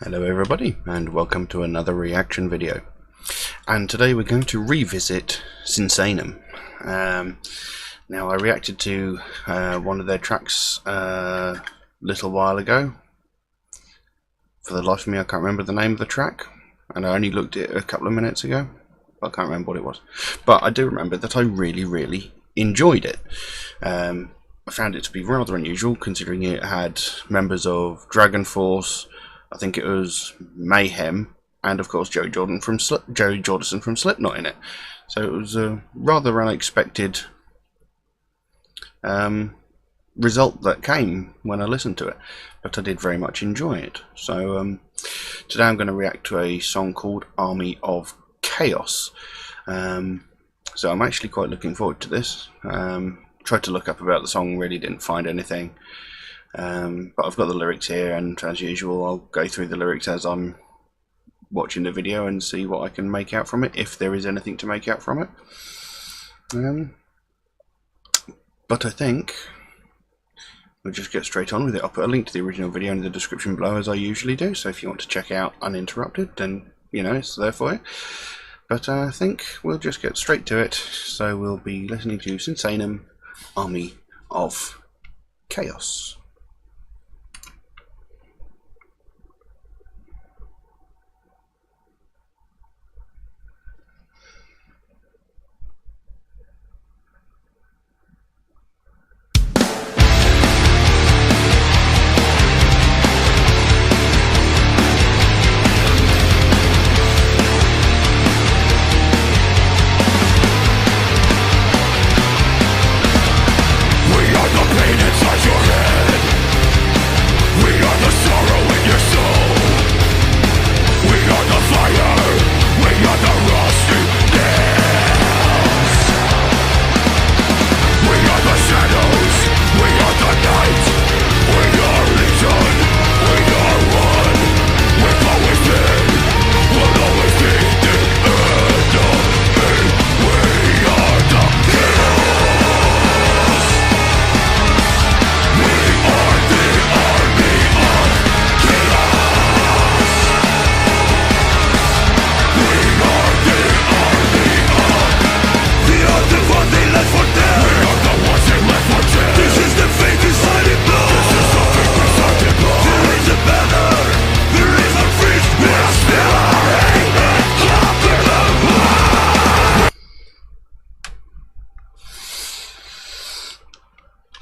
Hello everybody, and welcome to another reaction video. And today we're going to revisit Sinsaenum. Now I reacted to one of their tracks a little while ago. For the life of me I can't remember the name of the track, and I only looked at it a couple of minutes ago. I can't remember what it was. But I do remember that I really enjoyed it. I found it to be rather unusual, considering it had members of Dragon Force, I think it was Mayhem, and of course Joe Jordison from Slipknot in it. So it was a rather unexpected result that came when I listened to it, but I did very much enjoy it. So today I'm going to react to a song called Army of Chaos. So I'm actually quite looking forward to this. Tried to look up about the song, really didn't find anything. But I've got the lyrics here, and as usual I'll go through the lyrics as I'm watching the video and see what I can make out from it, if there is anything to make out from it. But I think we'll just get straight on with it. I'll put a link to the original video in the description below, as I usually do, so if you want to check it out uninterrupted, then you know it's there for you. But I think we'll just get straight to it. So we'll be listening to Sinsaenum, Army of Chaos.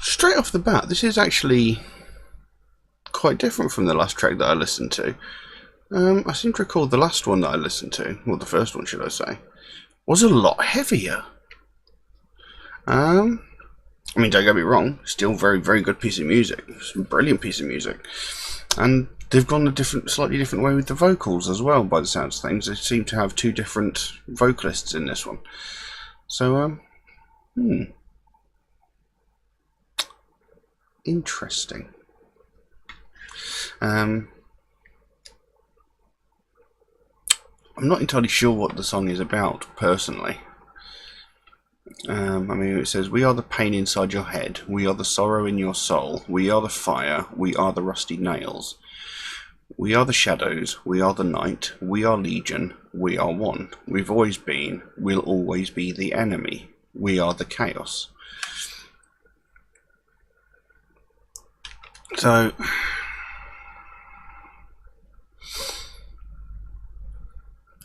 Straight off the bat, this is actually quite different from the last track that I listened to. I seem to recall the last one that I listened to, well, the first one should I say, was a lot heavier. I mean, don't get me wrong, still very good piece of music. It's a brilliant piece of music. And they've gone a slightly different way with the vocals as well, by the sounds of things. They seem to have two different vocalists in this one. So, interesting. I'm not entirely sure what the song is about, personally. I mean, it says, "We are the pain inside your head, we are the sorrow in your soul, we are the fire, we are the rusty nails. We are the shadows, we are the night, we are legion, we are one. We've always been, we'll always be the enemy. We are the chaos." So,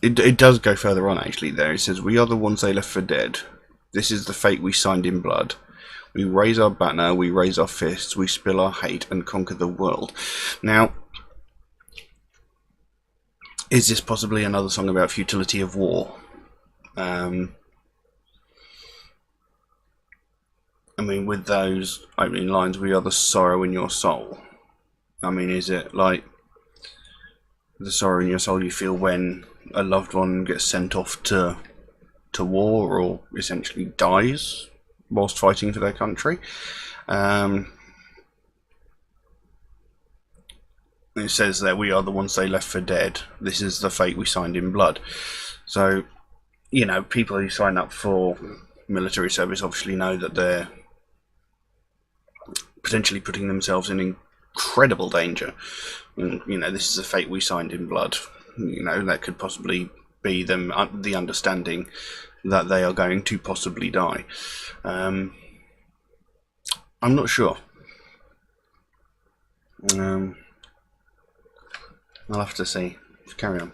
it does go further on actually there. It says, "We are the ones they left for dead. This is the fate we signed in blood. We raise our banner, we raise our fists, we spill our hate and conquer the world." Now, is this possibly another song about futility of war? I mean, with those opening lines, "We are the sorrow in your soul." I mean, is it like the sorrow in your soul you feel when a loved one gets sent off to war, or essentially dies whilst fighting for their country? It says that we are the ones they left for dead. This is the fate we signed in blood. So, you know, people who sign up for military service obviously know that they're potentially putting themselves in incredible danger. And, you know, this is a fate we signed in blood. You know, that could possibly be them the understanding that they are going to possibly die. I'm not sure. I'll have to see. Carry on.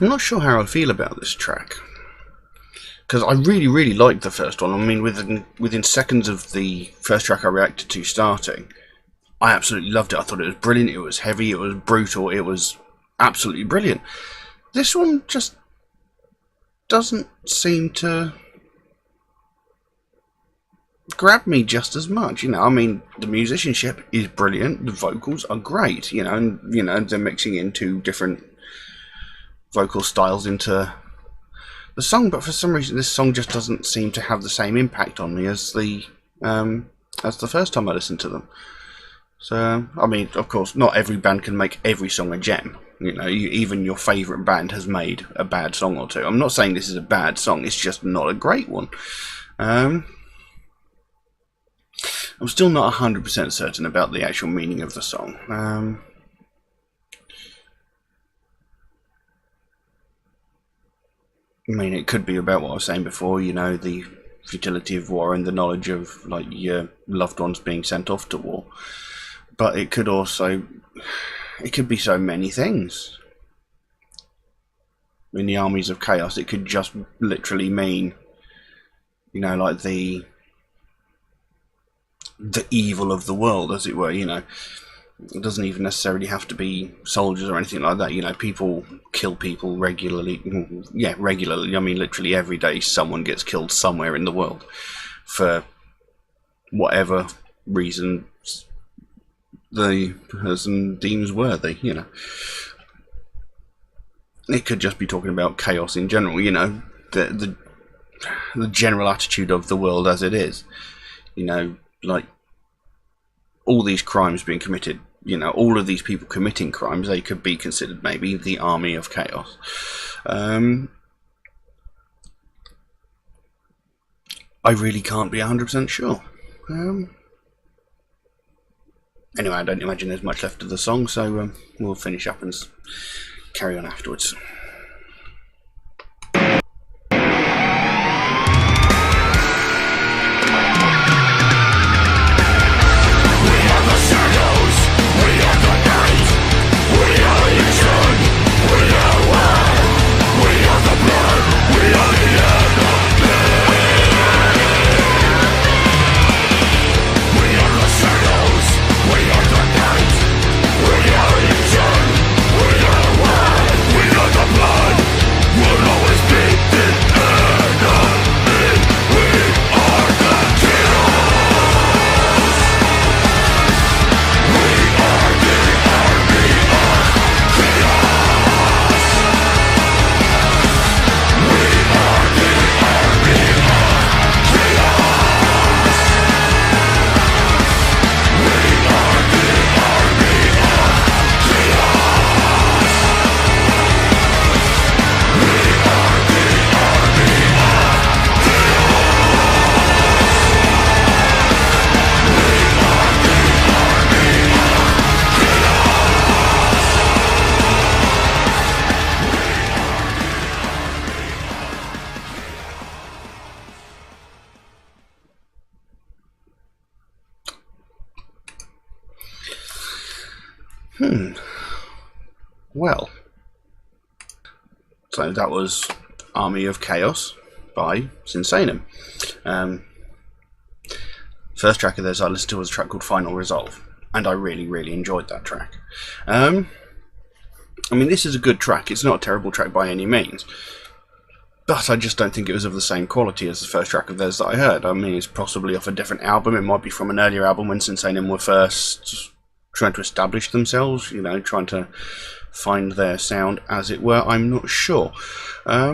I'm not sure how I feel about this track, because I really liked the first one. I mean, within seconds of the first track I reacted to starting, I absolutely loved it. I thought it was brilliant, it was heavy, it was brutal, it was absolutely brilliant. This one just doesn't seem to grab me just as much, you know. I mean, the musicianship is brilliant, the vocals are great, you know, and, you know, they're mixing in two different vocal styles into the song, but for some reason this song just doesn't seem to have the same impact on me as the first time I listened to them. So, I mean, of course, not every band can make every song a gem. You know, even your favourite band has made a bad song or two. I'm not saying this is a bad song, it's just not a great one. I'm still not 100% certain about the actual meaning of the song. I mean, it could be about what I was saying before, you know, the futility of war and the knowledge of, like, your loved ones being sent off to war. But it could also, it could be so many things. In the armies of chaos, it could just literally mean, you know, like the evil of the world, as it were, you know. It doesn't even necessarily have to be soldiers or anything like that. You know, people kill people regularly. Yeah, regularly. I mean, literally every day someone gets killed somewhere in the world for whatever reason the person deems worthy, you know. It could just be talking about chaos in general, you know, the general attitude of the world as it is. You know, like, all these crimes being committed you know, all of these people committing crimes, they could be considered maybe the army of chaos. I really can't be 100% sure. Anyway, I don't imagine there's much left of the song, so we'll finish up and carry on afterwards. Well, so that was Army of Chaos by Sinsaenum. First track of theirs I listened to was a track called Final Resolve, and I really enjoyed that track. I mean, this is a good track. It's not a terrible track by any means, but I just don't think it was of the same quality as the first track of theirs that I heard. I mean, it's possibly off a different album. It might be from an earlier album when Sinsaenum were first trying to establish themselves, you know, trying to find their sound, as it were. I'm not sure. I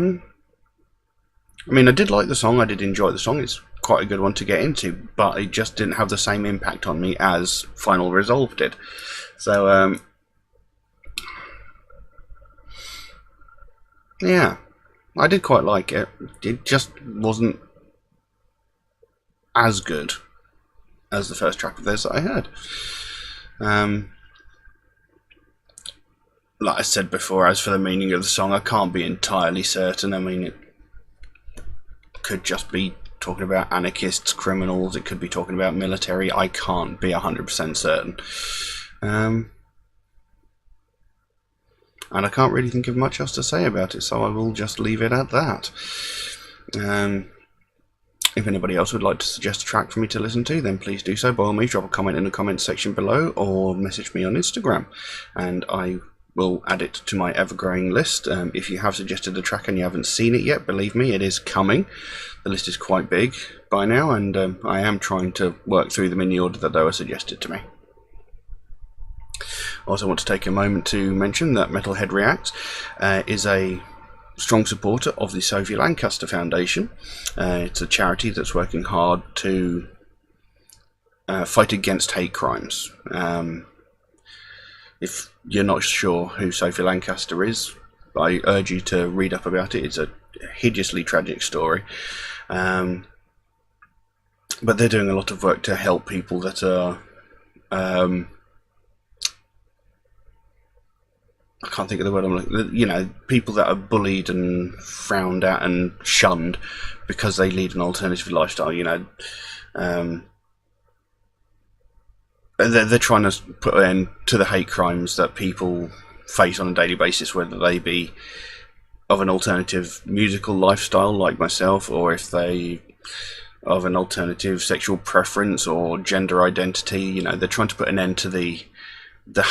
mean, I did like the song. I did enjoy the song. It's quite a good one to get into, but it just didn't have the same impact on me as Final Resolve did. So, yeah, I did quite like it. It just wasn't as good as the first track of theirs that I heard. Like I said before, as for the meaning of the song, I can't be entirely certain. I mean, it could just be talking about anarchists, criminals, it could be talking about military. I can't be 100% certain. And I can't really think of much else to say about it, so I will just leave it at that. If anybody else would like to suggest a track for me to listen to, then please do so. By all means, drop a comment in the comments section below, or message me on Instagram, and I will add it to my ever-growing list. If you have suggested a track and you haven't seen it yet, believe me, it is coming. The list is quite big by now, and I am trying to work through them in the order that they were suggested to me. I also want to take a moment to mention that Metalhead Reacts is a strong supporter of the Sophie Lancaster Foundation. It's a charity that's working hard to fight against hate crimes. If you're not sure who Sophie Lancaster is, I urge you to read up about it. It's a hideously tragic story. But they're doing a lot of work to help people that are I can't think of the word I'm looking. You know, people that are bullied and frowned at and shunned because they lead an alternative lifestyle. You know, they're trying to put an end to the hate crimes that people face on a daily basis, whether they be of an alternative musical lifestyle like myself, or if they of an alternative sexual preference or gender identity. You know, they're trying to put an end to the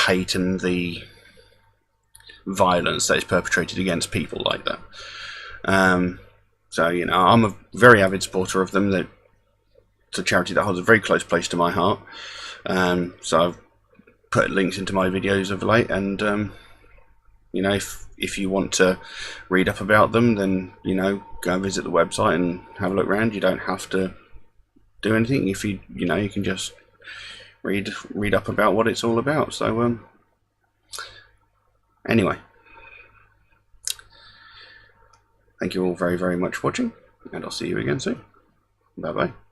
hate and the violence that is perpetrated against people like that. So, you know, I'm a very avid supporter of them. It's a charity that holds a very close place to my heart. So I've put links into my videos of late, and you know, if you want to read up about them, then, you know, go and visit the website and have a look around. You don't have to do anything. If you know, you can just read up about what it's all about. So anyway, thank you all very, very much for watching, and I'll see you again soon. Bye bye.